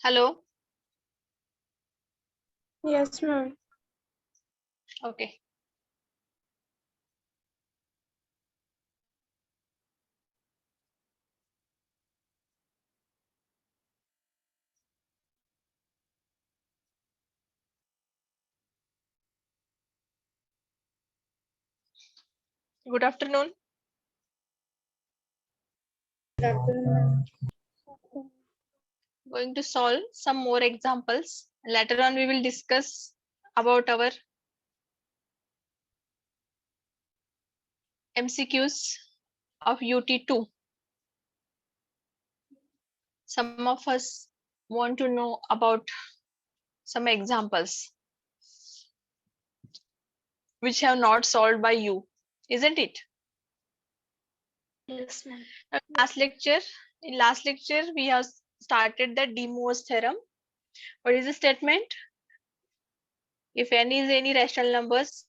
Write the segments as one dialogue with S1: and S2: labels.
S1: Hello.
S2: Yes, ma'am.
S1: Okay. Good afternoon.
S2: Good afternoon, ma'am.
S1: Going to solve some more examples. Later on, we will discuss about our MCQs of UT2. Some of us want to know about some examples which have not solved by you, isn't it?
S2: Yes, ma'am.
S1: In last lecture, we have started the De Moivre's theorem. What is the statement? If n is any rational numbers,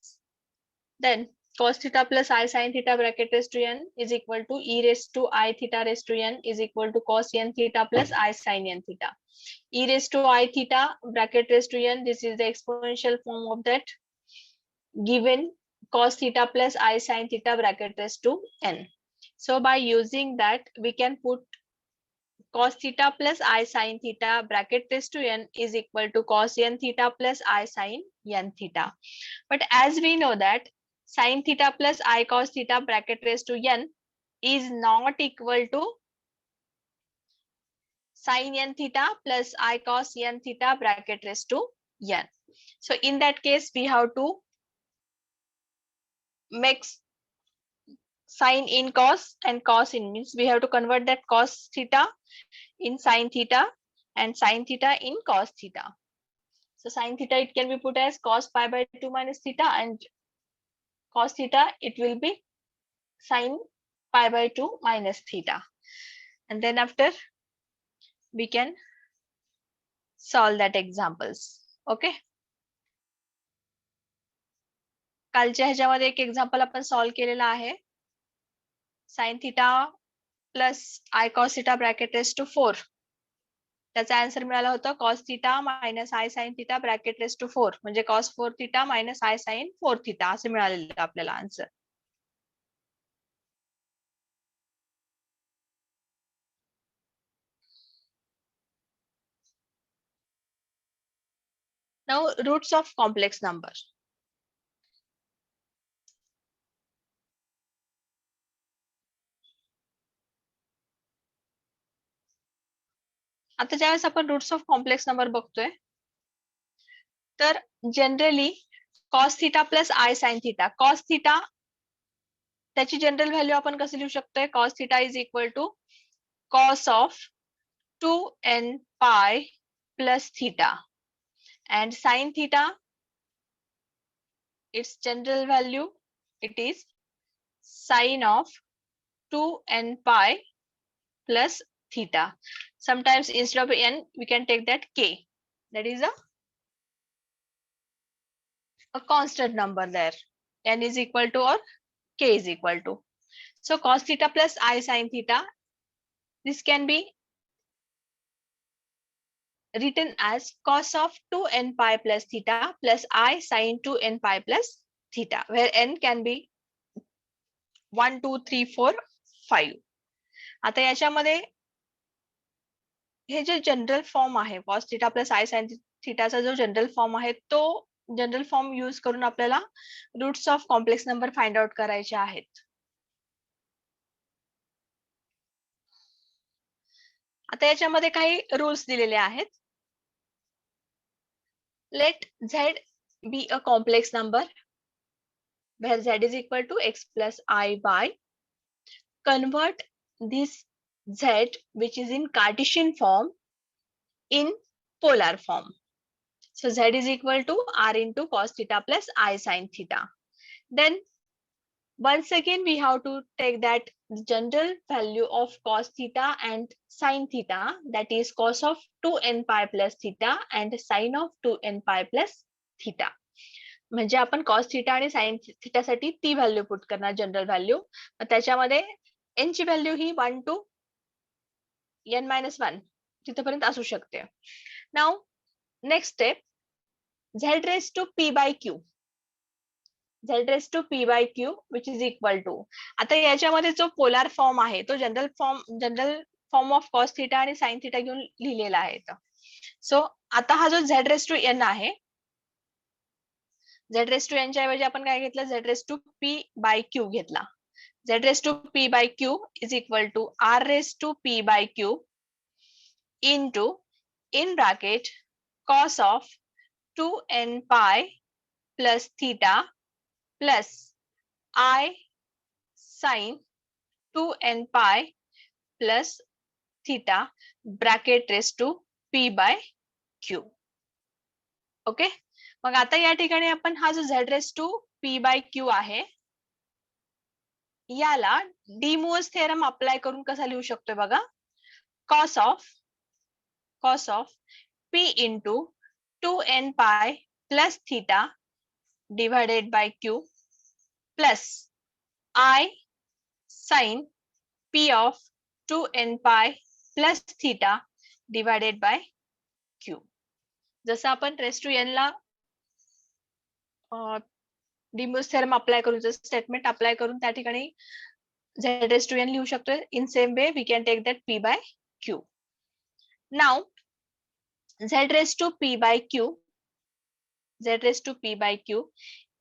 S1: then cos theta plus I sin theta bracket raised to n is equal to e raised to I theta raised to n is equal to cos n theta plus I sin n theta. E raised to I theta bracket raised to n, this is the exponential form of that given cos theta plus I sin theta bracket raised to n. So by using that, we can put cos theta plus I sin theta bracket raised to n is equal to cos n theta plus I sin n theta. But as we know that sin theta plus I cos theta bracket raised to n is not equal to sin n theta plus I cos n theta bracket raised to n. So in that case, we have to make sin in cos and cos in, means we have to convert that cos theta in sin theta and sin theta in cos theta. So sin theta, it can be put as cos pi by 2 minus theta, and cos theta, it will be sin pi by 2 minus theta. And then after, we can solve that examples. Okay. कालच्या ह्याच्यामध्ये एक example आपण solve केलेला आहे. sin theta plus I cos theta bracket raised to 4. त्याचा answer मिळाला होता cos theta minus I sin theta bracket raised to 4, म्हणजे cos 4 theta minus I sin 4 theta असे मिळालेलं आपल्याला answer. Now roots of complex number. आता ज्यावेळेस आपण रूट्स ऑफ कॉम्प्लेक्स नंबर बघतोय, तर generally cos theta plus I sin theta, cos theta त्याची जनरल व्हॅल्यू आपण कसं लिहू शकतोय? cos theta is equal to cos of 2n pi plus theta, and sin theta, its general value, it is sin of 2n pi plus theta. Sometimes instead of n, we can take that k. That is a constant number there. N is equal to or k is equal to. So cos theta plus I sin theta, this can be written as cos of 2n pi plus theta plus I sin 2n pi plus theta, where n can be 1, 2, 3, 4, 5. आता याच्यामध्ये हे जे general form आहे cos theta plus I sin थीटाचा जो general form आहे, तो general form use करून आपल्याला roots of complex number find out करायचे आहेत. आता याच्यामध्ये काही रूल्स दिलेले आहेत. Let z be a complex number where z is equal to x plus I y. Convert this z, which is in Cartesian form, in polar form. So z is equal to r into cos theta plus I sin theta. Then once again, we have to take that general value of cos theta and sin theta, that is cos of 2n pi plus theta and sin of 2n pi plus theta. म्हणजे आपण cos theta आणि sin theta साठी ती value put करणार, general value. त्याच्यामध्ये n ची value ही 1 to n minus 1, तिथपर्यंत असू शकते. नाव next step, z raised to p by q. z raised to p by q which is equal to, आता याच्यामध्ये जो पोलार फॉर्म आहे तो general form of cos theta आणि sin थिटा घेऊन लिहिलेला आहे. सो आता हा जो z raised to n आहे, z raised to n च्या ऐवजी आपण काय घेतलं, z raised to p by q घेतला. z raised to p by q is equal to r raised to p by q into in bracket cos of 2n pi plus theta plus I sin 2n pi plus theta bracket raised to p by q. Okay, मग आता या ठिकाणी आपण हा जो z raised to p by q आहे याला D movers theorem apply करून कसा लिहू शकतोय बघा, cos of p into 2n pi plus theta divided by q plus I sin p of 2n pi plus theta divided by q. जसं आपण raise to n ला डी मूव्हर्स थेरम अप्लाय करून, जसं स्टेटमेंट अप्लाय करून त्या ठिकाणी z raised to n लिहू शकतो. In same way we can take that p by q. Now z raised to p by q, z raised to p by q,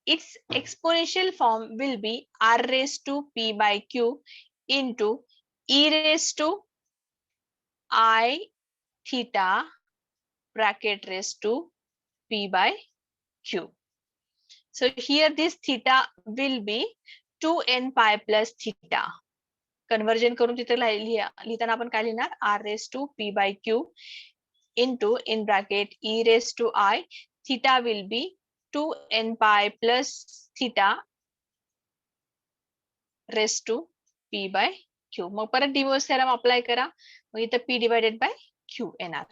S1: its exponential form will be r raised to p by q into e raised to I theta bracket raised to p by q. So here this theta will be 2n pi plus theta. Conversion करून तिथे लिहिताना आपण काय लिहिणार, r raised to p by q into in bracket e raised to I, theta will be 2n pi plus theta raised to p by q. मग परत divorce theorem apply करा, मग इथं p divided by q येणार.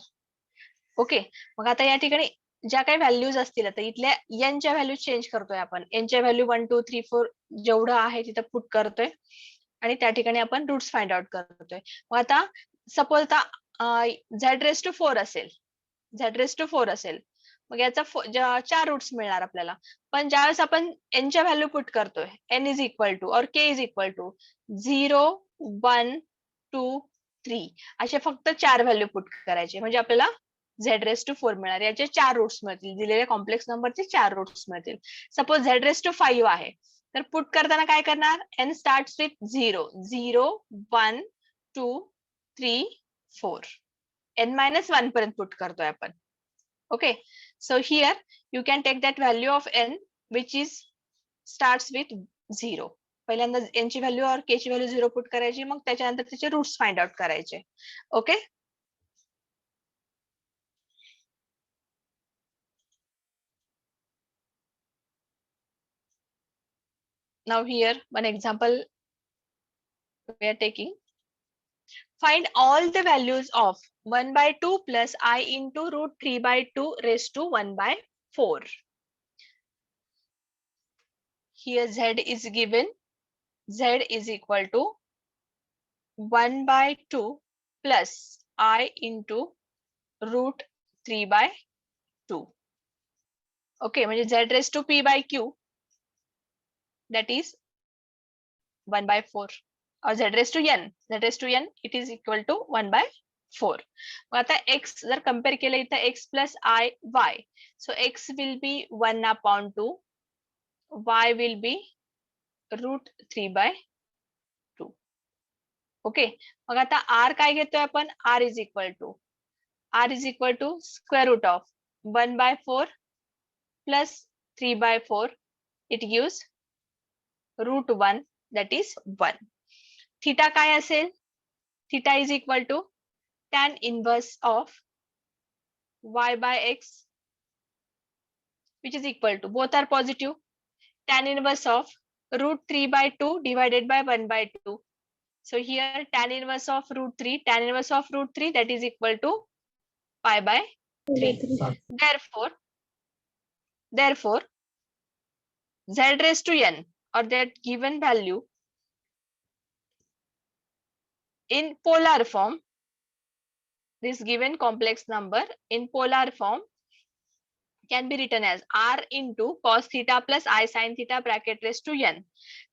S1: Okay, मग आता या ठिकाणी ज्या काही व्हॅल्यूज असतील, आता इथल्या n च्या व्हॅल्यू चेंज करतोय आपण, n च्या व्हॅल्यू 1 2 3 4 जेवढं आहे तिथं पुट करतोय आणि त्या ठिकाणी आपण रूट्स फाइंड आउट करतोय. मग आता सपोज z raised to 4 असेल, z raised to 4 असेल, मग याचा 4 रूट्स मिळणार आपल्याला. पण ज्यावेळेस आपण n च्या व्हॅल्यू पुट करतोय, n इज इक्वल टू और k इज इक्वल टू 0 1 2 3 असे फक्त 4 व्हॅल्यू पुट करायचे, म्हणजे आपल्याला z raised to 4 मिळणार. याचे 4 रूट्स मिळतील, दिलेल्या कॉम्प्लेक्स नंबरचे 4 रूट्स मिळतील. सपोज z raised to 5 आहे, तर पुट करताना काय करणार, n starts with 0 0 1 2 3 4, n minus 1 पर्यंत पुट करतोय आपण. Okay, so here you can take that value of n which is starts with 0. पहिल्यांदा n ची व्हॅल्यू और k ची व्हॅल्यू 0 पुट करायची, मग त्याच्यानंतर त्याचे रूट्स फाइंड आउट करायचे. Okay, now here one example we are taking. Find all the values of 1 by 2 plus I into root 3 by 2 raised to 1 by 4. Here z is given, z is equal to 1 by 2 plus I into root 3 by 2. Okay, म्हणजे z raised to p by q, that is 1 by 4, or z raised to n, it is equal to 1 by 4. मग आता x जर compare केलं इथं x plus I y, so x will be 1 upon 2, y will be root 3 by 2. Okay, मग आता r काय घेतोय आपण, r is equal to square root of 1 by 4 plus 3 by 4, it gives root 1, that is 1. Theta काय असेल, theta is equal to tan inverse of y by x, which is equal to, both are positive, tan inverse of root 3 by 2 divided by 1 by 2. So here tan inverse of root 3, that is equal to pi by 3. Therefore, z raised to n, or that given value in polar form this given complex number in polar form can be written as r into cos theta plus I sin theta bracket raised to n.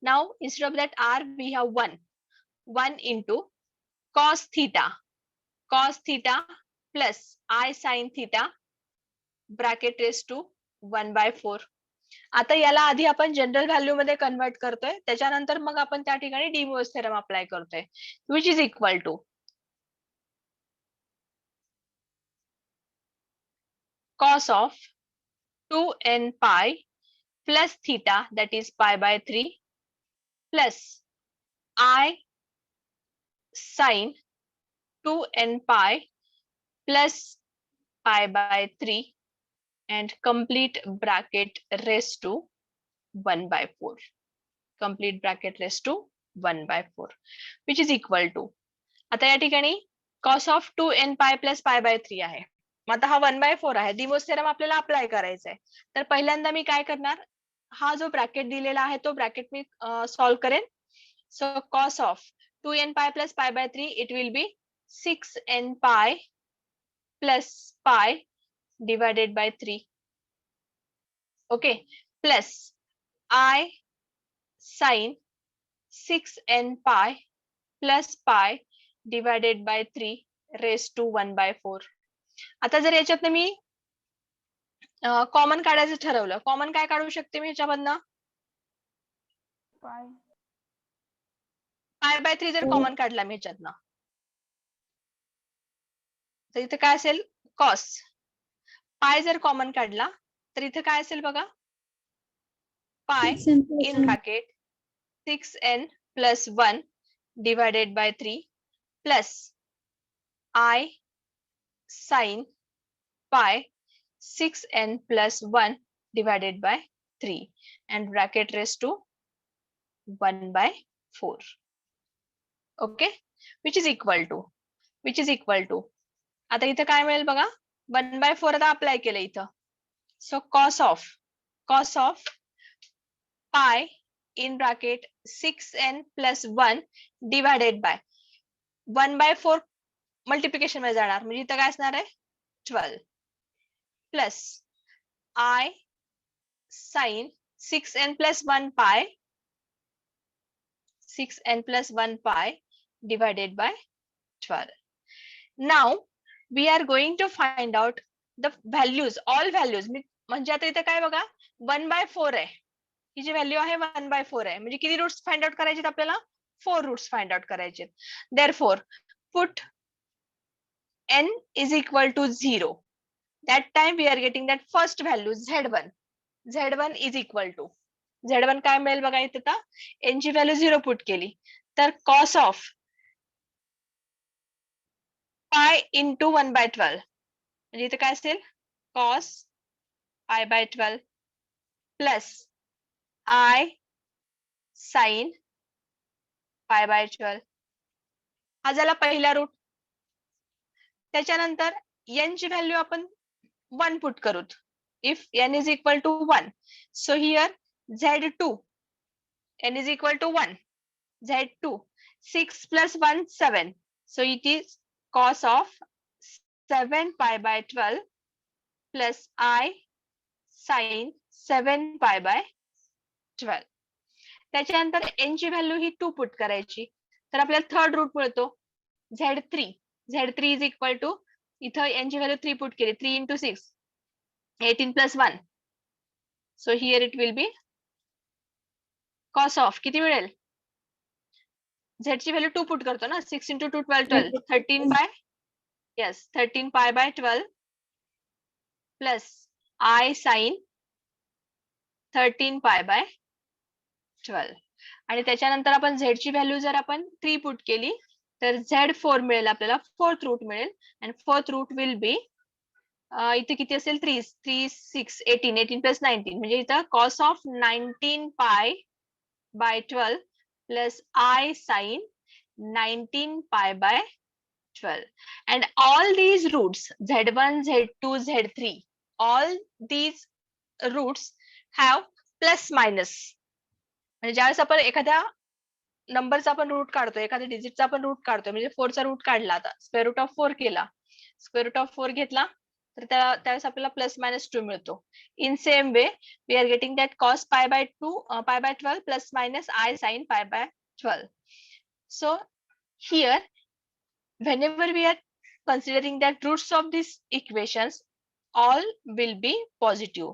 S1: Now instead of that r we have 1 into cos theta plus I sin theta bracket raised to 1/4. आता याला आधी आपण general value मध्ये convert करतोय, त्याच्यानंतर मग आपण त्या ठिकाणी डी मोअर्स थेरम अप्लाय करतोय, which is equal to cos of 2n pi plus theta, that is pi by 3, plus I sin 2n pi plus pi by 3 and complete bracket raised to 1/4. Complete bracket raised to 1/4, which is equal to, आता या ठिकाणी cos of 2n pi plus pi by 3 आहे. मग आता हा 1/4 आहे. D Moivre's theorem आपल्याला apply करायचा आहे. तर पहिल्यांदा मी काय करणार, हा जो ब्रॅकेट दिलेला आहे तो ब्रॅकेट मी सॉल्व्ह करेन. So cos of 2n pi plus pi by 3, it will be 6n pi plus pi divided by 3. Okay, plus I sin 6n pi plus pi divided by 3 raised to 1/4. आता जर याच्यातनं मी common काढायचं ठरवलं, common काय काढू शकते मी ह्याच्यामधनं, pi by 3 जर common काढला मी ह्याच्यातनं, तर इथे काय असेल, कॉस. पाय जर कॉमन काढला तर इथे काय असेल बघा, पाय in bracket 6n plus 1 divided by 3 plus I sin pi 6n plus 1 divided by 3 and bracket raised to 1/4. Okay, which is equal to आता इथं काय मिळेल बघा, 1/4 आता अप्लाय केलं इथं. So cos of pi in bracket 6n plus 1 divided by 1/4 multiplication मध्ये जाणार, म्हणजे इथं काय असणार आहे 12 plus I sin 6n plus 1 pi 6n plus 1 pi divided by 12. Now we are going to find out the values, all values. म्हणजे आता इथे काय बघा 1/4 आहे, ही जी व्हॅल्यू आहे 1/4 आहे, म्हणजे किती रूट्स फाइंड आउट करायचे आपल्याला, 4 रूट्स फाइंड आउट करायचे. Therefore put n is equal to 0. That time we are getting that first value z1 is equal to, z1 काय मिळेल बघा, इथे आता n ची व्हॅल्यू 0 पुट केली तर cos of pi into 1/12, म्हणजे इथे काय असेल cos pi/12 plus I sin pi/12. हा झाला पहिला रूट. त्याच्यानंतर n ची व्हॅल्यू आपण 1 put करूत. If n is equal to 1, so here z2, n is equal to 1, z2, 6 plus 1, 7. So it is cos of 7 pi/12 plus I sin 7 pi/12. त्याच्यानंतर n ची value ही 2 put करायची, तर आपल्याला third route मिळतो z3 is equal to, इथं n ची value 3 put केली, 3 into 6, 18 plus 1. So here it will be cos of, किती मिळेल, z ची व्हॅल्यू 2 पुट करतो ना, 6 into 2, 12, 13 pi/12 plus I sin 13 pi/12. आणि त्याच्यानंतर आपण z ची व्हॅल्यू जर आपण 3 पुट केली तर z4 मिळेल आपल्याला, फोर्थ रूट मिळेल, and fourth root will be, इथे किती असेल 3, 6, 18 plus 19, म्हणजे इथं cos of 19 pi/12 plus I sin 19 pi/12. And all these roots z1, z2, z3, all these roots have plus minus. म्हणजे ज्यावेळेस आपण एखाद्या नंबरचा आपण रूट काढतो, एखाद्या डिजिटचा आपण रूट काढतो, म्हणजे 4चा रूट काढला, आता स्क्वेअर रूट ऑफ 4 केला, स्क्वेअर रूट ऑफ 4 घेतला तर त्यावेळेस आपल्याला प्लस मायनस 2 मिळतो. In same way we are getting that cos pi by 12 plus minus i sine pi by 12. So here whenever we are considering that roots of these equations, all will be positive.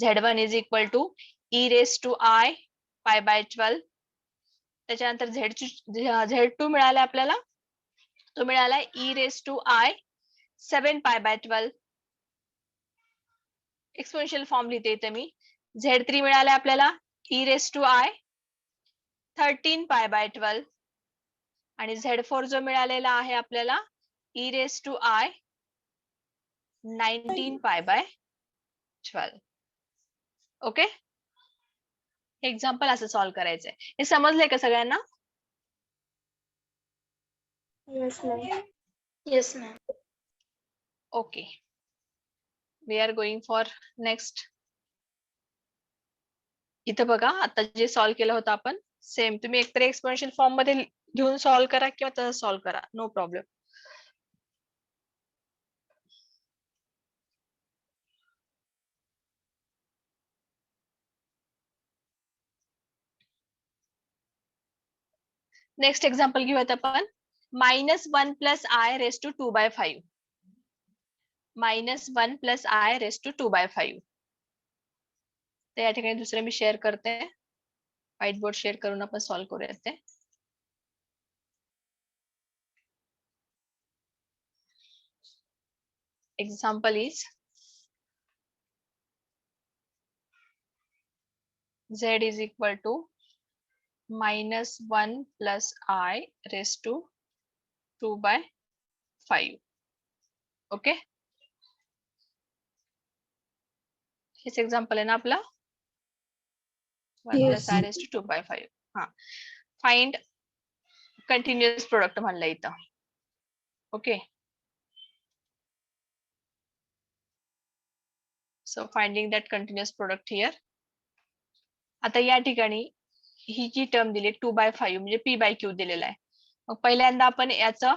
S1: Z1 is equal to e raised to I pi by 12. त्याच्यानंतर Z2 मिळाला आपल्याला, तो मिळाला e raised to I 7 pi by 12. Exponential form लिहिते इथे मी. Z3 मिळाला आपल्याला e raised to I 13 pi by 12. आणि Z4 जो मिळालेला आहे आपल्याला e raised to I 19 pi by 12. Okay, example असं सॉल्व्ह करायचंय. हे समजलंय का सगळ्यांना?
S2: Yes, ma'am.
S3: Yes, ma'am.
S1: Okay, we are going for next. इथं बघा आता जे सॉल्व्ह केलं होतं आपण सेम तुम्ही एकतर एक्सपोनेन्शियल फॉर्म मध्ये घेऊन सॉल्व्ह करा किंवा तसं सॉल्व्ह करा, नो प्रॉब्लेम. नेक्स्ट एक्झाम्पल घेऊयात आपण. -1 plus i raise to 2/5. -1 plus i raise to 2/5. तर या ठिकाणी दुसरे मी शेअर करते, व्हाईट बोर्ड शेअर करून आपण सॉल्व्ह करूयात ते. Example is z is equal to -1 plus I raised to 2/5. Okay, हेच एक्झाम्पल आहे ना आपला. 1
S3: Yes.
S1: plus I raised to 2/5. हा, फाइंड कंटिन्युअस प्रोडक्ट म्हणलं इथं. Okay, so finding that continuous product here. आता या ठिकाणी ही जी टर्म दिली 2/5 म्हणजे p/q दिलेला आहे. मग पहिल्यांदा आपण याचं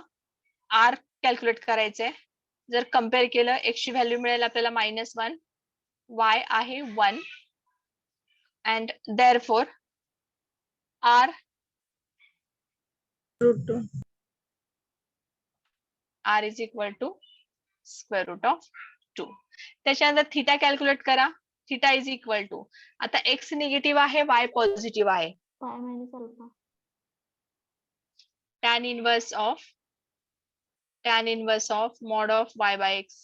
S1: r कॅल्क्युलेट करायचंय. जर कम्पेअर केलं x ची व्हॅल्यू मिळेल आपल्याला -1, y आहे 1 and therefore r
S3: Root 2.
S1: r is equal to square root of 2. त्याच्यानंतर थीटा कॅल्क्युलेट करा. थीटा इज इक्वल टू, आता x निगेटिव्ह आहे, y पॉझिटिव्ह आहे.
S2: Pi minus alpha.
S1: tan inverse of mod of y by x.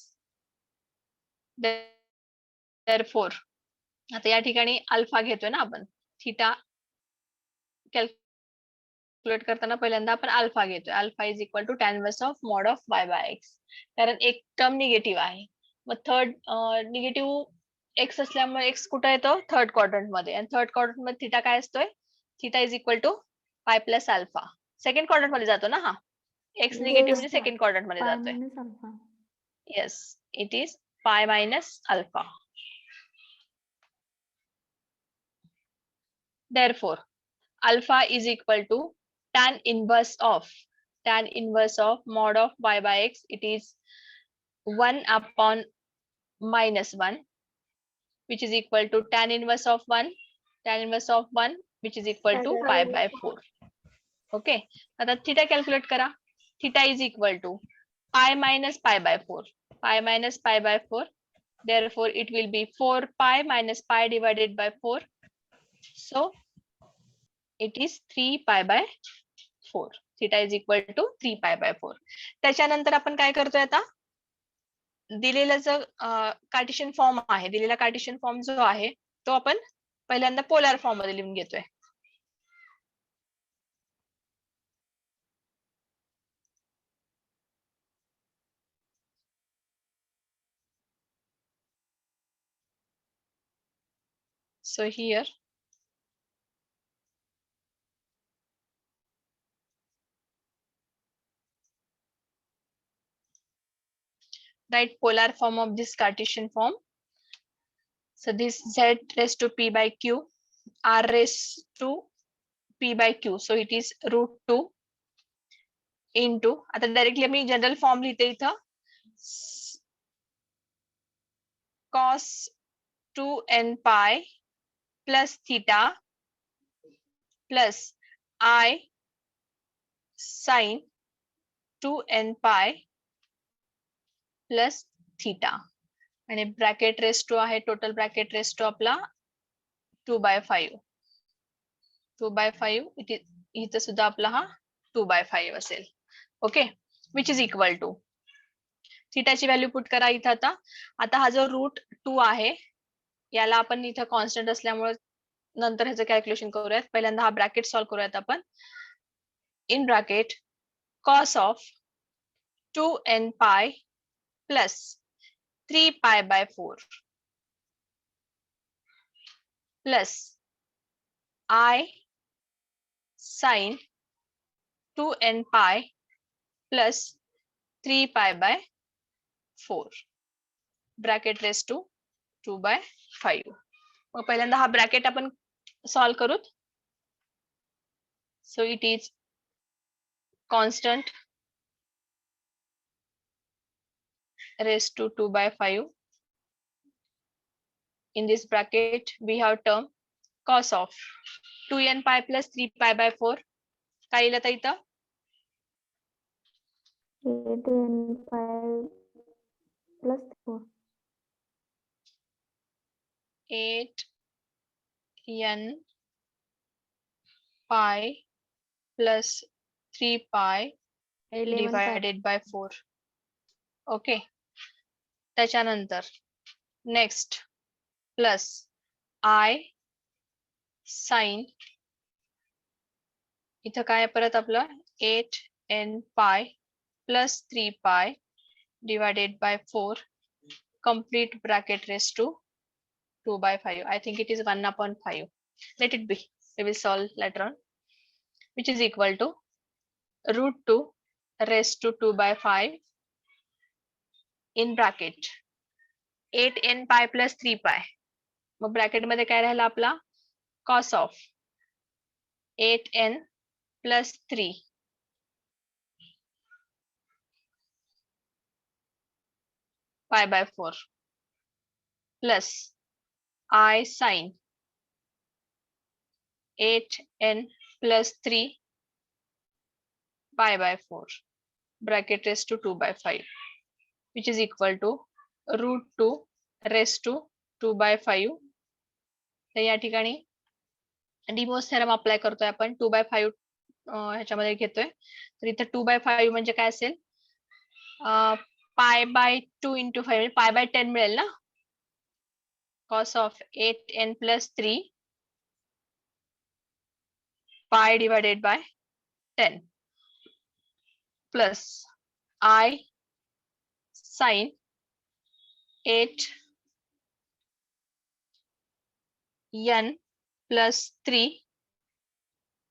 S1: Therefore आता या ठिकाणी alpha घेतोय ना आपण. थीटा कॅल्क्युलेट करताना पहिल्यांदा आपण अल्फा घेतोय. Alpha is equal to tan inverse of mod of y by x. कारण एक टर्म निगेटिव्ह आहे. मग थर्ड निगेटिव्ह x असल्यामुळे x कुठे येतो? थर्ड क्वाड्रंट मध्ये. आणि थर्ड क्वाड्रंट मध्ये थीटा काय असतोय? थीटा इज इक्वल टू पाय प्लस अल्फा. सेकंड क्वाड्रंट मध्ये जातो ना हा. एक्स निगेटिव्ह म्हणजे सेकंड क्वाड्रंट मध्ये
S2: Pi
S1: जातोय.
S2: minus alpha.
S1: Yes, it is pi minus alpha. Therefore, alpha is equal to tan inverse of mod of y by x. It is 1 upon -1, which is equal to tan inverse of 1, which is equal to pi by 4. Okay. आता theta calculate करा. Theta is equal to pi minus pi by 4. Pi minus pi by 4. Therefore, it will be 4 pi minus pi divided by 4. So it is 3 pi by 4. Theta is equal to 3 pi by 4. त्याच्यानंतर आपण काय करतोय आता? दिलेला जो Cartesian form आहे, दिलेला Cartesian form जो आहे तो आपण पहिल्यांदा पोलार फॉर्म मध्ये लिहून घेतोय. So here write polar form of this Cartesian form. So this z raised to p by q, r raised to p by q. So it is root 2 into, आता directly मी general form लिहिते इथं. cos 2n pi plus theta plus I sin 2n pi plus theta आणि bracket raise to आहे total bracket raise to आपला 2/5 इथं सुद्धा आपला हा 2/5 असेल. Okay, which is equal to थीटाची व्हॅल्यू पुट करा इथं. आता हा जो √2 आहे याला आपण इथं कॉन्स्टंट असल्यामुळे नंतर ह्याचं कॅल्क्युलेशन करूयात. पहिल्यांदा हा ब्रॅकेट सॉल्व्ह करूयात आपण. In bracket cos of 2n pi plus 3π/4 plus I sin 2n pi plus 3π/4 bracket raise to 2/5. मग पहिल्यांदा हा ब्रॅकेट आपण सॉल्व्ह करूत. So it is constant raised to 2/5. In this bracket, we have term cos of 2n pi plus 3π/4. काय येईल आता इथं?
S2: 8n pi plus 4.
S1: 8n pi plus 3π
S2: 11 pi.
S1: divided by 4. Okay, त्याच्यानंतर नेक्स्ट प्लस I sin इथं काय परत आपलं 8n pi plus 3π divided by 4 complete bracket raised to 2/5. I think it is 1/5. Let it be. We will solve later on. Which is equal to √2 raised to 2/5 in bracket 8n pi plus 3π. मग bracket मध्ये काय राहिला आपला cos of 8n plus 3 pi/4 plus I sin 8n plus 3 pi/4 bracket raised to 2/5 which is equal to √2 raised to 2/5. तर या ठिकाणी Deimos theorem apply करतोय आपण 2/5 ह्याच्यामध्ये घेतोय. तर इथं 2/5 म्हणजे काय असेल pi/2 into 5 म्हणजे pi/10 मिळेल ना. cos of 8n plus 3 pi divided by 10 plus I sin 8n plus 3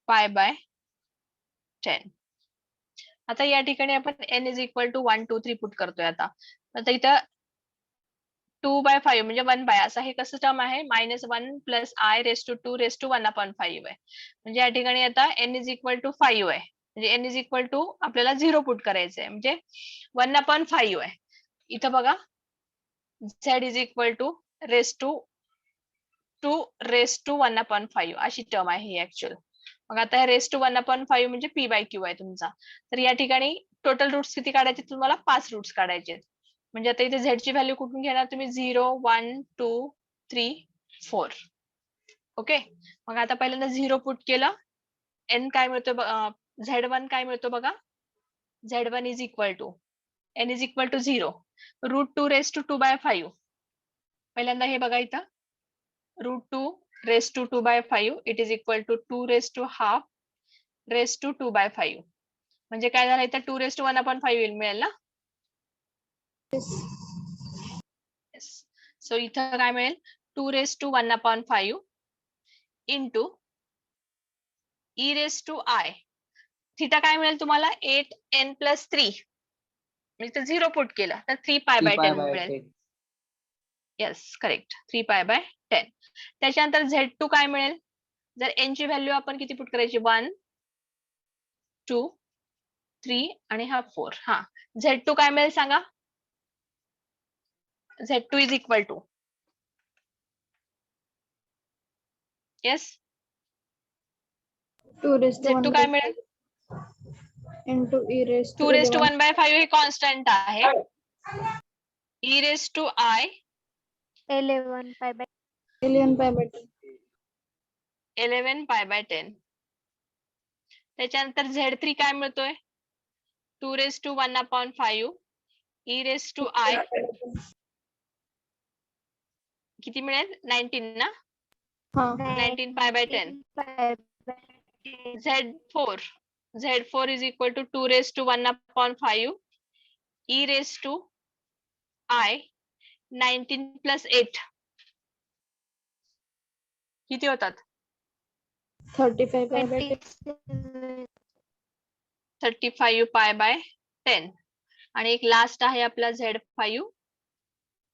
S1: pi/10. आता या ठिकाणी आपण n is equal to 1 2 3 put करतोय. आता इथं 2/5 म्हणजे 1/, असं हे कसं टर्म आहे -1 plus I raised to 2 raised to 1/5 आहे. म्हणजे या ठिकाणी आता n is equal to 5 आहे. म्हणजे n is equal to आपल्याला 0 पुट करायचं आहे म्हणजे 1/5 आहे. इथं बघा z is equal to raised to 2 raised to 1/5 अशी टर्म आहे ही ऍक्च्युअल. मग आता raised to 1/5 म्हणजे p/q आहे तुमचा. तर या ठिकाणी टोटल रूट्स किती काढायचे तुम्हाला 5 रूट्स काढायचे. म्हणजे आता इथे z ची व्हॅल्यू कुठून घेणार तुम्ही 0 1 2 3 4. ओके, मग आता पहिल्यांदा 0 पुट केलं. n काय मिळतो z1 काय मिळतो बघा. z1 is equal to n is equal to 0 √2 raised to 2/5. पहिल्यांदा हे बघा इथं √2 raised to 2/5 it is equal to 2 raised to half raised to 2/5. म्हणजे काय झालं इथं 2 raised to 1/5 मिळेल ना. सो इथं काय मिळेल 2 raised to 1/5 into e raised to I. Theta काय मिळेल तुम्हाला 8n plus 3 म्हणजे 0 पुट केला तर 3π/10 मिळेल. Yes correct 3π/10. त्याच्यानंतर z2 काय मिळेल. जर n ची व्हॅल्यू आपण किती पुट करायची 1 2 3 आणि हा 4. हा z2 काय मिळेल सांगा Z2 is equal to, yes,
S2: 2 raised to 1
S1: Z2
S2: by
S1: काय मिळेल?
S2: 5 into e raised
S1: 2
S2: to
S1: raised to
S2: 11
S1: 1 by 5 हे कॉन्स्टंट आहे. E raised to I
S2: 11 pi by 11 pi by 10.
S1: 11 pi by 10. त्याच्यानंतर Z3 काय मिळतोय? 2 raised to 1 upon 5 e raised to I किती मिळेल? 19 ना?
S2: हाँ
S1: 19 pi by 10. Z4 is equal to 2 raised to 1 upon 5 e raised to I 19 plus 8 किती होतात?
S2: 35 pi by 10.
S1: 35 pi by 10. आणि एक लास्ट आहे आपला Z5.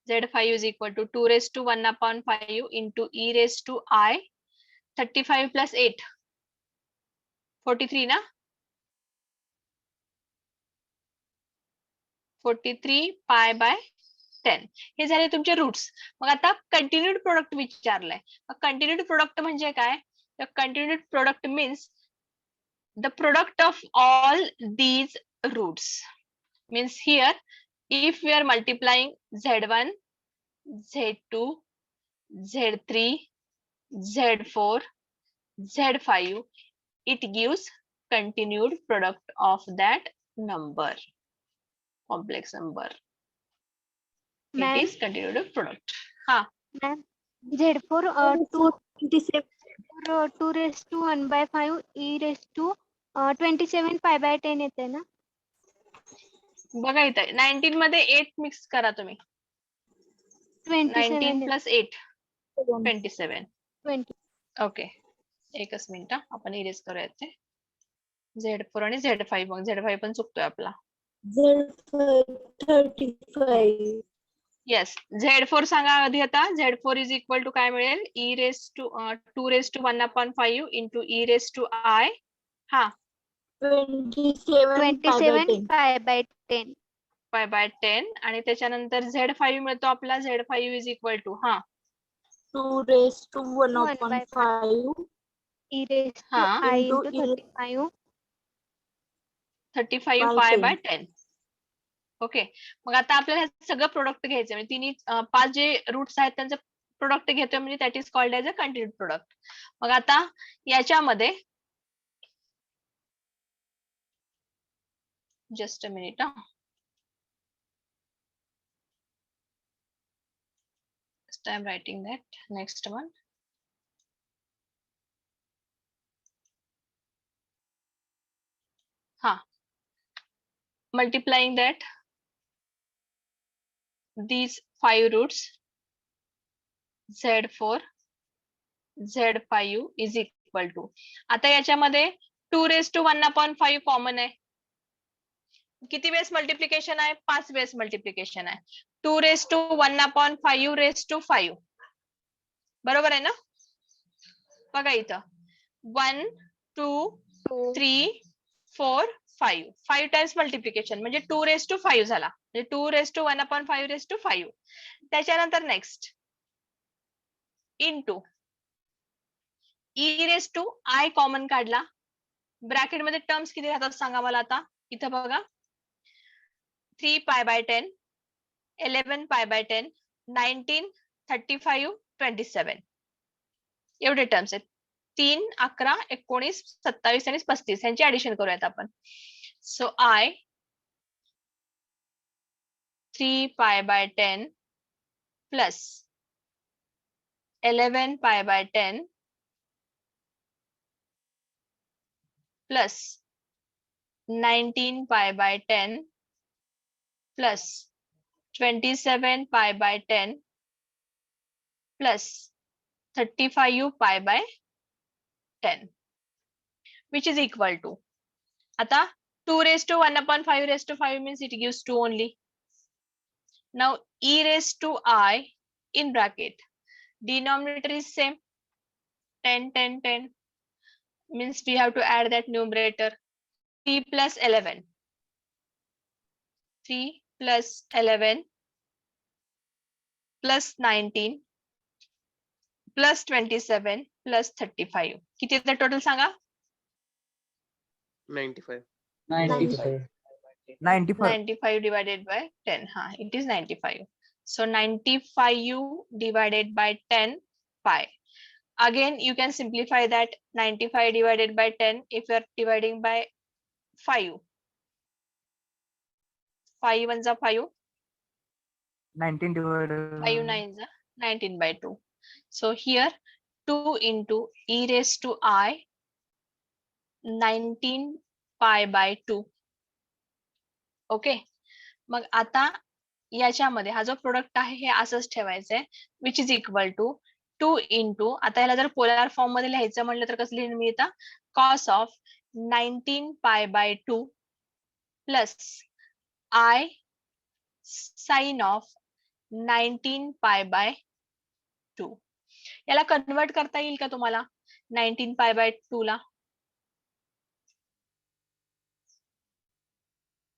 S1: Z5 is equal to 2 raised to 1 upon 5 into e raised to I 35 plus 8 43 ना? 43 pi by 10. हे झाले तुमचे रूट्स. मग आता कंटिन्यूड प्रोडक्ट विचारलंय. कंटिन्यूड प्रोडक्ट म्हणजे काय? The continued product means the product of all these roots. Means here, if we are multiplying Z1, Z2, Z3, Z4, Z5, it gives continued product of that number, complex number. It is continued product. हाँ.
S2: Z4 227 2 raised to 1 by 5 e raised to 27 pi by 10 येते ना?
S1: बघा इथं 19 मध्ये 8 mix करा तुम्ही. 19 plus 8 27.
S2: 20.
S1: Okay, एकच minute आपण इरेज करूया ते. Z4 आणि Z5. मग Z5 पण चुकतोय आपला.
S2: Z5 35.
S1: येस, Z4 सांगा आधी आता. Z4 इज इक्वल टू काय मिळेल? e raised to 2 raised to 1 upon 5 into e raised to I. हा
S2: 27 pi by 10.
S1: pi by 10. आणि त्याच्यानंतर Z5 मिळतो आपला. Z5 is equal to
S2: 2 raised to 1 upon 5 e raised to
S1: हाँ.
S2: I into 35
S1: 35 pi by 10. Okay, मग आता आपल्याला हे सगळं प्रोडक्ट घ्यायचं म्हणजे तिन्ही 5 जे रूट्स आहेत त्यांचं प्रोडक्ट घेतोय म्हणजे that is called as a continued product. मग आता याच्यामध्ये just a minute I am writing that next one. हाँ, multiplying that these 5 roots Z4 Z5 is equal to, आता याच्यामध्ये 2 raised to 1 upon 5 कॉमन आहे. किती वेळेस मल्टिप्लिकेशन आहे? 5 वेळेस मल्टिप्लिकेशन आहे. 2 raised to 1 upon 5 raised to 5. बरोबर आहे ना? बघा इथं 1 2 3 4 5 5 टाइम्स मल्टिप्लिकेशन म्हणजे 2 raised to 5 झाला. म्हणजे 2 raised to 1 upon 5 raised to 5. त्याच्यानंतर next into e raised to I common काढला. ब्रॅकेट मध्ये टर्म्स किती राहतात सांगा मला आता. इथं बघा 3 pi by 10, 11 pi by 10, 19, 35, 27 एवढे टर्म्स आहेत. 3, 11, 19, 27 आणि 35 यांची ऍडिशन करूयात आपण. So I 3 pi by 10 plus 11 pi by 10 plus 19 pi by 10 plus 27 pi by 10 plus 35 pi by 10 which is equal to, आता 2 raised to 1 upon 5 raised to 5 means it gives 2 only. Now e raised to I in bracket, denominator is same 10 10 10 means we have to add that numerator. 3 plus 11 3 plus 11 plus 19 plus 27 plus 35 किती येतं total सांगा?
S3: 95.
S4: 95.
S1: 95 divided by 10. It is 95. So 95 divided by 10 pi. Again, you can simplify that 95 divided by 10 if you are dividing by 5. 5 ones are 5.
S4: 19 divided
S1: 5 nines are 19 by 2. So here 2 into e raised to I 19 pi by 2. Okay, मग आता याच्यामध्ये हा जो product आहे हे असंच ठेवायचंय which is equal to 2 into, आता याला जर पोलर फॉर्म मध्ये लिहायचं म्हणलं तर कसं लिहिणं मिळतं? Cos of 19 pi by 2 plus i sine of 19 pi by 2. याला कन्वर्ट करता येईल का तुम्हाला 19 पाय बाय 2 ला?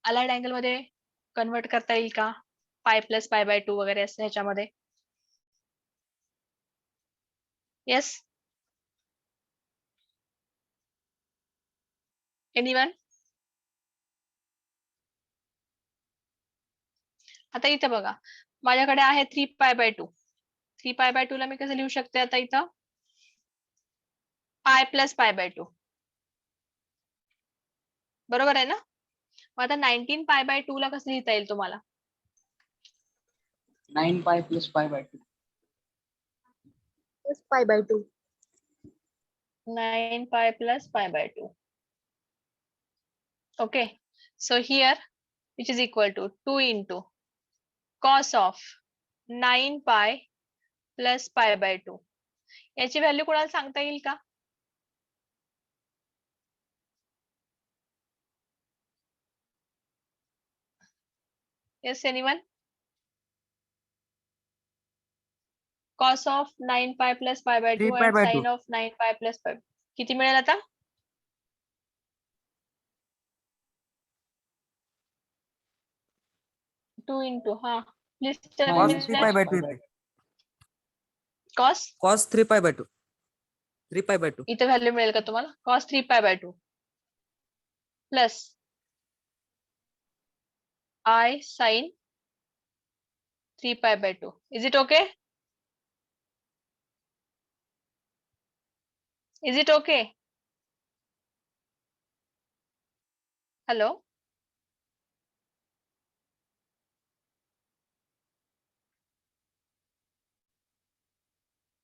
S1: अलाइड अँगल मध्ये कन्वर्ट करता येईल का? पाय प्लस पाय बाय 2 वगैरे असं ह्याच्यामध्ये? Yes, anyone? आता इथे बघा माझ्याकडे आहे 3 पाय बाय 2. 3 पाय बाय 2 ला मी कसं लिहू शकते आता इथं? पाय प्लस पाय बाय 2. बरोबर आहे ना? मग आता 19 पाय बाय 2 ला कसं लिहिता येईल तुम्हाला?
S4: 9 pi plus pi by 2.
S2: Plus pi by 2.
S1: 9 pi plus pi by 2. Okay, so here which is equal to 2 into cos of 9 pi plus pi by 2. याची व्हॅल्यू कोणाला सांगता येईल का? Yes, anyone? Cos of 9 pi plus pi by 2
S4: 3 pi
S1: and
S4: by
S1: sin
S4: 2.
S1: of 9 pi plus pi. किती मिळेल आता? 2 into please tell me
S4: Cos
S1: which
S4: 3
S1: is
S4: pi
S1: that?
S4: by 2 येते.
S1: Cos
S4: Cos 3 pi by 2. 3 pi by 2.
S1: इथे value मिळेल का तुम्हाला? Cos 3 pi by 2 plus I sin 3 pi by 2. Is it okay? Is it okay? Hello?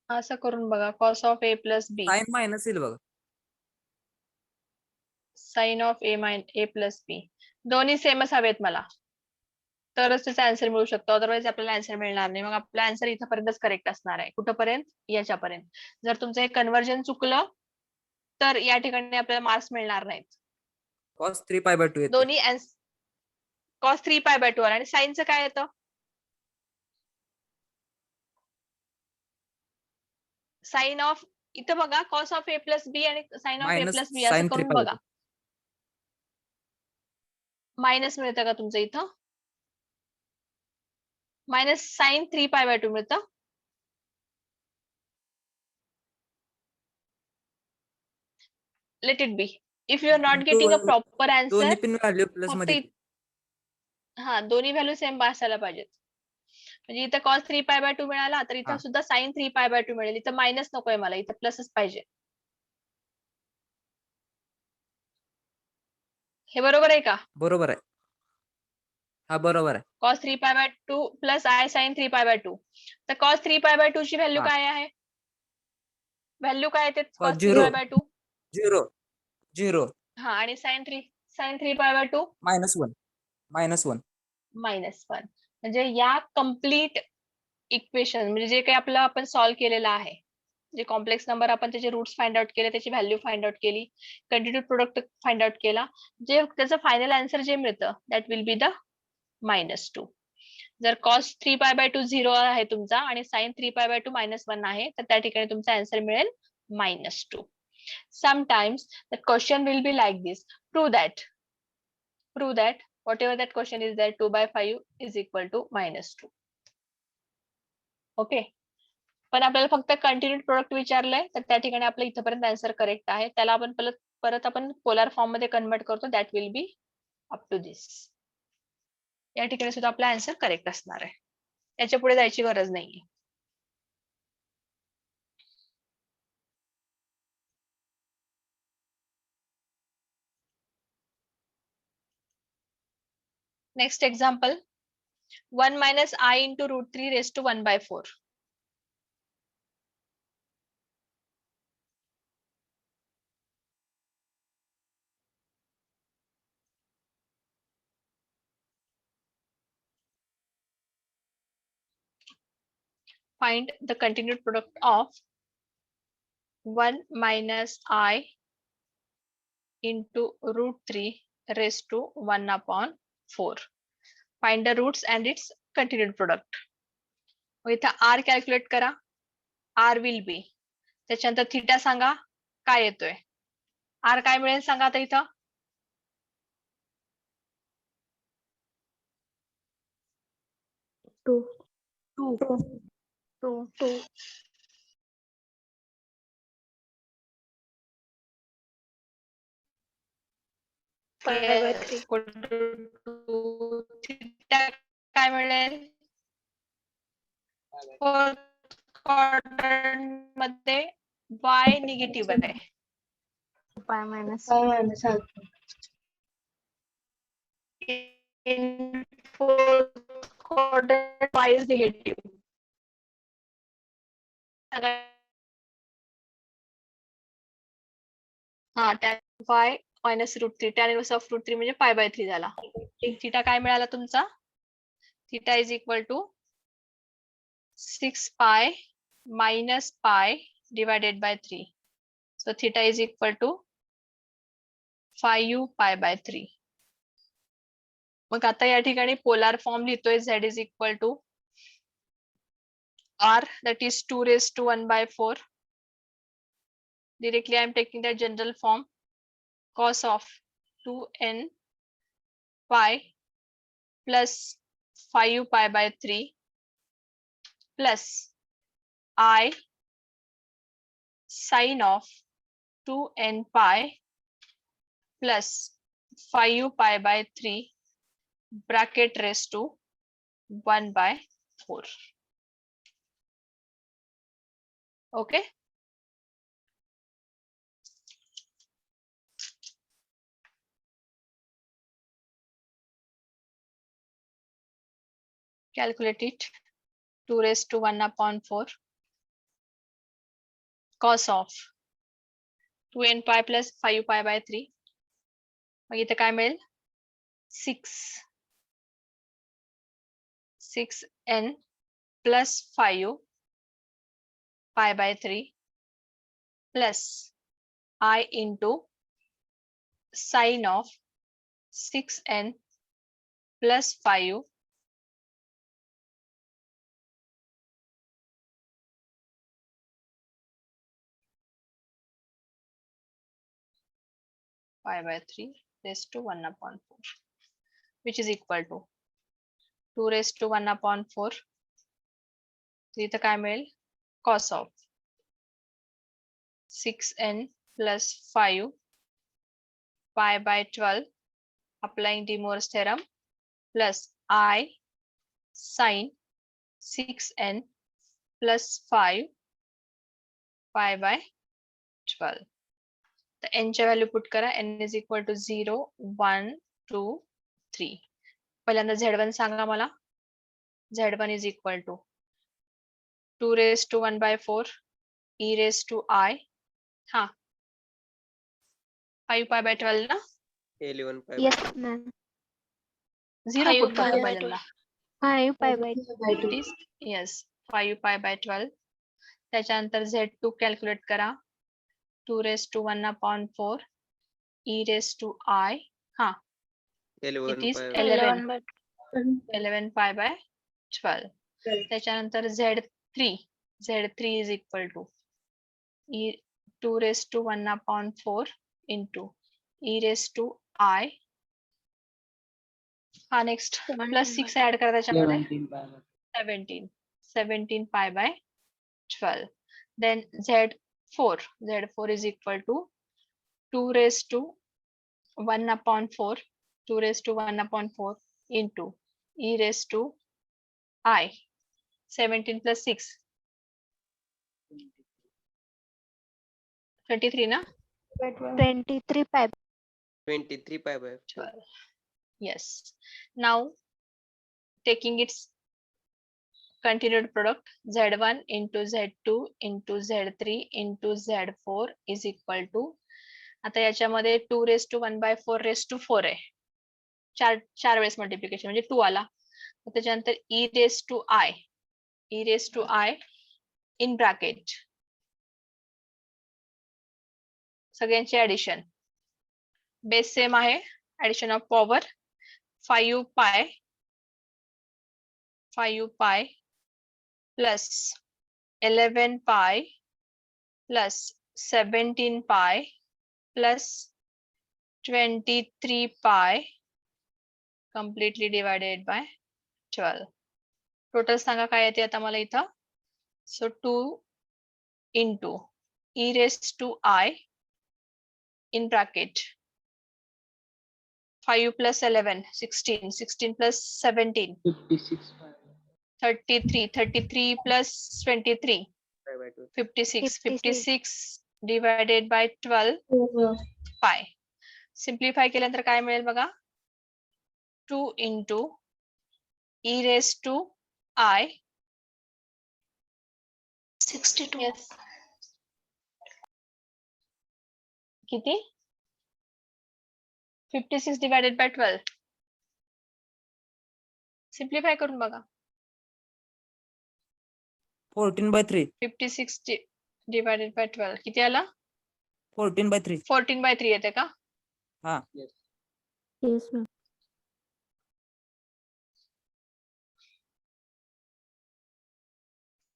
S1: असं करून बघा cos of a plus b
S4: Sin minus येईल बघा.
S1: sin of a plus b दोन्ही सेमच हवेत मला, तरच त्याचा आन्सर मिळू शकतो. अदरवाईज आपल्याला आन्सर मिळणार नाही. मग आपला आन्सर इथपर्यंतच करेक्ट असणार आहे. कुठपर्यंत? याच्यापर्यंत. जर तुमचं हे कन्व्हर्जन चुकलं तर या ठिकाणी आपल्याला मार्क्स मिळणार नाहीत.
S4: Cos 3 pi by 2 येते.
S1: दोन्ही cos 3 pi by 2 आणि साइनचं काय येतं? साइन ऑफ इथं बघा cos of a plus b आणि sin of a
S4: Minus
S1: plus b असं
S4: sin 3
S1: करून
S4: pi by
S1: बघा.
S4: 2.
S1: मायनस मिळतं का तुमचं इथं? मायनस साइन 3 pi by 2 मिळतं. Let it be. If you are not getting a proper answer,
S4: दोन्ही पिन व्हॅल्यू प्लस मध्ये येते.
S1: दोन्ही व्हॅल्यू सेम असायला पाहिजेत. म्हणजे इथं cos 3 pi by 2 मिळाला तर इथं सुद्धा sin 3 pi by 2 मिळेल. इथं मायनस नकोय मला, इथं प्लसच पाहिजे. हे बरोबर आहे का?
S4: बरोबर आहे. हा बरोबर आहे.
S1: cos 3 pi by 2 plus I sin 3 pi by 2. तर cos 3 pi by 2 ची व्हॅल्यू काय आहे? व्हॅल्यू काय येते cos 3 pi by 2?
S4: 0
S1: आणि sin 3 pi by 2
S4: -1
S1: -1. म्हणजे या कम्प्लीट इक्वेशन म्हणजे जे काही आपलं आपण सॉल्व्ह केलेलं आहे, जे कॉम्प्लेक्स नंबर आपण त्याचे रूट्स फाइंड आउट केले, त्याची व्हॅल्यू फाइंड आउट केली, कंटिन्यू प्रोडक्ट फाइंड आउट केला, जे त्याचं फायनल आन्सर जे मिळतं दॅट विल बी द -2. जर cos 3 pi by 2 0 आहे तुमचा आणि sin 3 pi by 2 -1 आहे तर त्या ठिकाणी तुमचा आन्सर मिळेल -2. Sometimes the question will be like this. Prove that whatever that question is there 2 by 5 is equal to -2. Okay, पण आपल्याला फक्त कंटिन्यूड प्रोडक्ट विचारलंय, तर त्या ठिकाणी आपलं इथपर्यंत आन्सर करेक्ट आहे. त्याला आपण परत आपण पोलार फॉर्म मध्ये कन्वर्ट करतो. That will be up to this. या ठिकाणी सुद्धा आपला आन्सर करेक्ट असणार आहे. याच्या पुढे जायची गरज नाहीये. Next example, 1 minus I into root 3 raised to 1 by 4. Find the continued product of 1 minus I into root 3 raised to 1 upon 4. Find the roots and its continued product. मग इथं R कॅल्क्युलेट करा. R will be. त्याच्यानंतर theta सांगा काय येतोय. R काय मिळेल सांगा आता इथं.
S2: टू.
S1: थिटा काय मिळेल. फोर्थ क्वाड्रंट मध्ये y निगेटिव्ह आहे.
S2: Pi minus
S1: in fourth quadrant y is negative. हा tan y minus root 3 tan inverse of root 3 म्हणजे pi by 3 झाला. थिटा काय मिळाला तुमचा. Theta is equal to 6 pi minus pi divided by 3. So theta is equal to 5 pi by 3. मग आता या ठिकाणी पोलार फॉर्म लिहितोय. z is equal to r, that is 2 raised to 1 by 4. Directly I am taking the general form. Cos of 2n pi plus 5 pi by 3 plus I sin of 2n pi plus 5 pi by 3 bracket raised to 1 by 4. Okay. Calculate it. 2 raised to 1 upon 4 cos of 2n pi plus 5 pi by 3. मग इथे काय मिळेल. 6n plus 5 pi by 3 plus I into sin of 6n plus 5 pi by 3 raised to 1 upon 4, which is equal to 2 raised to 1 upon 4. So इथं काय मिळेल. cos of 6n plus 5 pi by 12 applying De Moivre's theorem plus I sin 6n plus 5 pi by 12. तर n च्या value put करा. n is equal to 0, 1, 2, 3. पहिल्यांदा z1 सांगा मला. z1 is equal to 2 raised to 1 by 4 e raised to I. हा 5 pi by 12 ना.
S3: 11 pi
S2: Yes, ma'am.
S1: 0 put करा पहिल्यांदा.
S2: 5 pi by
S1: It is yes 5 pi by 12. त्याच्यानंतर z2 calculate करा. 2 raised to 1 upon 4 e raised to I. हा
S3: 11
S1: it is
S3: pi
S1: 11 pi by 12. त्याच्यानंतर z3 is equal to 2 raised to 1 upon 4 into e raised to I. हा next plus 6 add करा त्याच्यामध्ये 17. 17 pi by 12. Then Z4 is equal to 2 raised to 1 upon 4, 2 raised to 1 upon 4 into e raised to I, 17 plus 6, 23 na?
S2: 23 pi
S3: 23 pi by
S1: 12. Yes. Now taking its continued product, Z1 into Z2 into Z3 into Z4 is equal to, आता याच्यामध्ये 2 raised to 1 by 4 raised to 4 आहे. चार वेळेस multiplication म्हणजे 2 आला. त्याच्यानंतर e raised to I in bracket सगळ्यांची addition. Base same आहे. Addition of power 5 pi plus 11 pi plus 17 pi plus 23 pi completely divided by 12. Total सांगा काय येते आता मला इथं. So 2 into e raised to I in bracket 5 plus 11, 16, 16 plus 17,
S5: 56
S1: 33 plus 23,
S3: pi by 2.
S1: 56,
S2: 56.
S1: 56 divided by 12 pi. Simplify केल्यानंतर काय मिळेल बघा. 2 into e raised to I
S6: 62.
S1: yes. किती 56 divided by 12. सिम्प्लिफाय करून बघा.
S4: 14/3.
S1: 56 divided by 12 किती आला.
S4: 14/3.
S1: 14/3 येते का.
S4: हा.
S2: Yes, ma'am.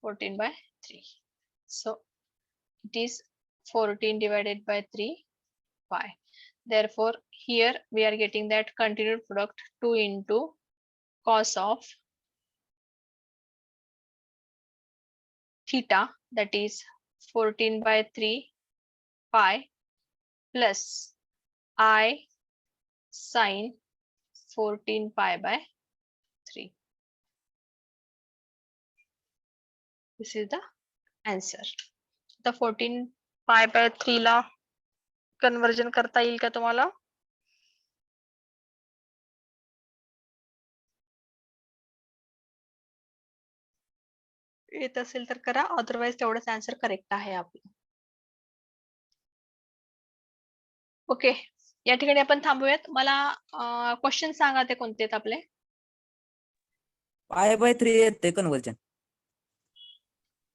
S1: 14/3. So it is 14 divided by 3 pi. Therefore, here we are getting that continued product 2 into cos of theta, that is 14/3 pi plus I sine 14 pi by 3. This is the answer. The 14 pi by 3 ला conversion करता येईल का तुम्हाला. येत असेल तर करा, otherwise तेवढंच आन्सर करेक्ट आहे आपलं. ओके, या ठिकाणी आपण थांबूयात. मला क्वेश्चन सांगा ते कोणते आहेत आपले.
S4: pi/3 येते कन्वर्जन.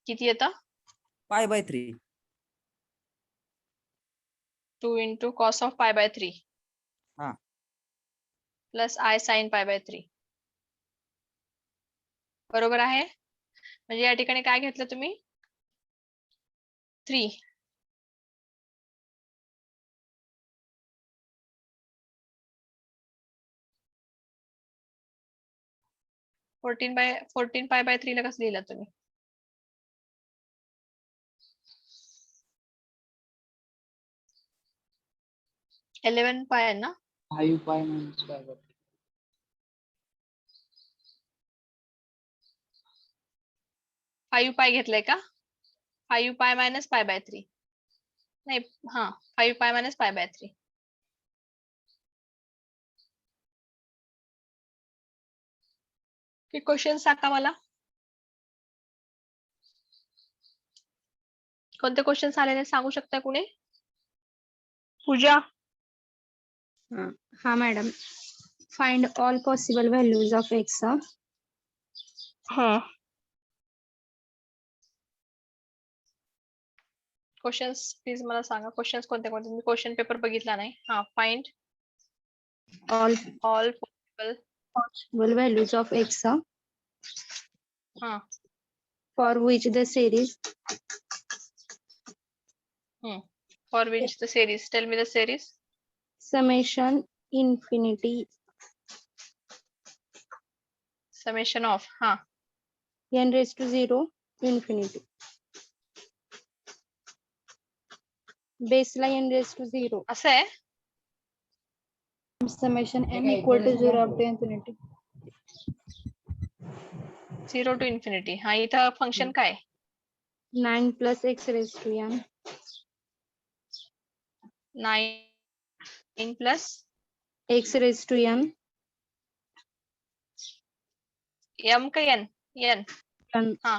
S1: किती येतं.
S4: pi/3.
S1: 2 into cos of pi by 3
S4: हा.
S1: Plus I sin pi by 3. बरोबर आहे. म्हणजे या ठिकाणी काय घेतलं तुम्ही 3. फोर्टीन pi by 3 ला कसं लिहिलं तुम्ही. 11 pi आहे ना.
S5: 5 pi minus 5 by 3.
S1: 5 pi घेतलंय का. 5 pi minus pi by 3 नाही. हा 5 pi minus pi by 3. Question सांगा मला. कोणते क्वेश्चन आलेले सांगू शकता कुणी. पूजा.
S7: हा madam. Find all possible values of x.
S1: Questions please मला सांगा. क्वेश्चन्स कोणते कोणते. मी क्वेश्चन पेपर बघितला नाही. हा find
S7: all
S1: all possible
S7: possible values of x
S1: हा
S7: for which the series
S1: for which the series. Tell me the series.
S7: summation infinity
S1: Summation of हा
S7: n raised to 0 to infinity. Baseline n raised to 0.
S1: असं आहे.
S7: Summation n equal to 0 up to infinity.
S1: 0 to infinity. हा इथं function काय?
S7: 9 plus x raised to n.
S1: 9 plus
S7: X raised to n.
S1: m का n? n.
S7: n
S1: हा.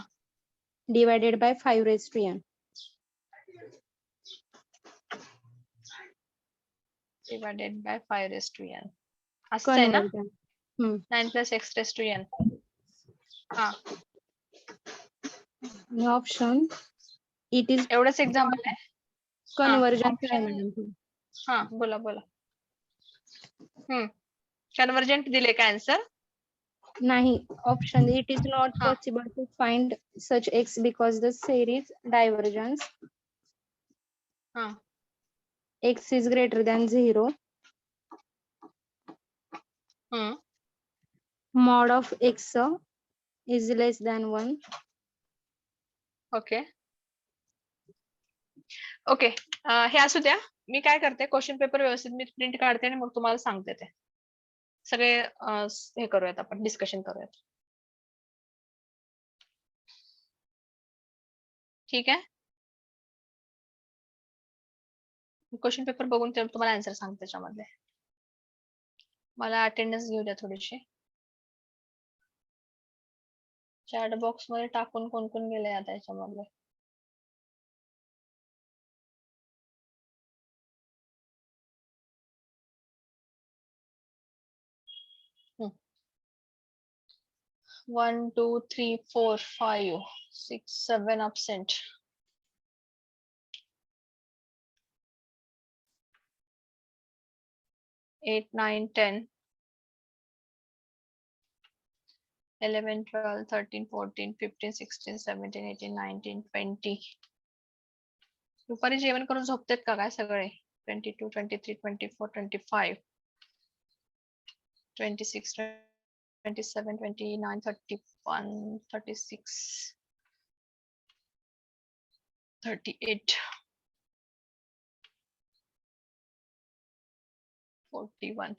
S7: divided by 5 raised to n.
S1: Divided by 5 raised to n. असं आहे ना?
S7: Conversion.
S1: 9 plus x raised to n. हा.
S7: The option it is
S1: एवढंच example आहे.
S7: conversion
S1: option
S7: आहे
S1: म्हणजे-
S7: madam.
S1: हा बोला बोला. कन्वर्जंट दिले का answer?
S7: Nahi, option it is not
S1: Ha.
S7: possible to find such x because the series divergence
S1: हा.
S7: x is greater than 0,
S1: हम्म.
S7: mod of x is less than 1.
S1: Okay okay. हे असू द्या. मी काय करते, क्वेश्चन पेपर व्यवस्थित मी प्रिंट काढते आणि मग तुम्हाला सांगते ते सगळे हे करूयात, आपण डिस्कशन करूयात. ठीक आहे. क्वेश्चन पेपर बघून तुम्हाला आन्सर सांगते त्याच्यामध्ये. मला अटेंडन्स घेऊ द्या थोडीशी. चॅट बॉक्स मध्ये टाकून कोण कोण गेले आता याच्यामध्ये. हम्म. 1 2 3 4 5 6 7 absent. 8 9 10 11 12 13 14 15 16 17 18 19 20. दुपारी जेवण करून झोपतेत का काय सगळे? 22 23 24 25 26 27 29 31 36 38 41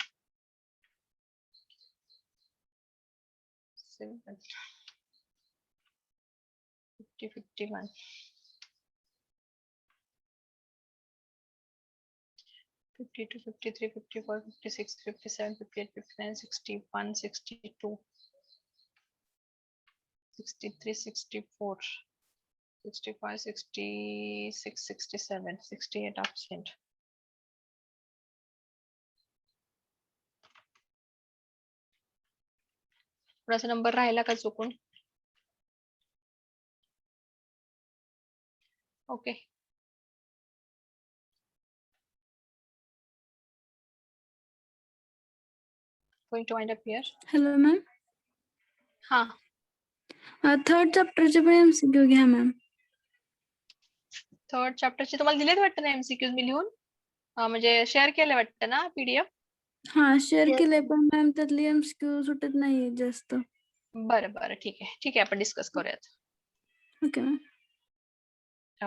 S1: 7 50 51 52 53 54 56 57 58 59 61 62 63 64 65 66 67 68 absent. थोडासा नंबर राहिला का चुकून? Okay. Going to wind up here.
S6: Hello ma'am.
S1: हा.
S6: थर्ड चॅप्टरचे पण एमसीक्यू घ्या मॅम.
S1: थर्ड चॅप्टरचे तुम्हाला दिलेत वाटतं ना एमसीक्यूज मी लिहून? म्हणजे शेअर केले वाटतं ना पीडीएफ?
S6: हा शेअर केलंय पण मॅम त्यातली एमसीक्यू सुटत नाहीये जास्त.
S1: बरं बरं ठीक आहे ठीक आहे, आपण डिस्कस करूयात.
S6: Okay ma'am.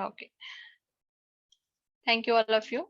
S1: Okay. Thank you all of you.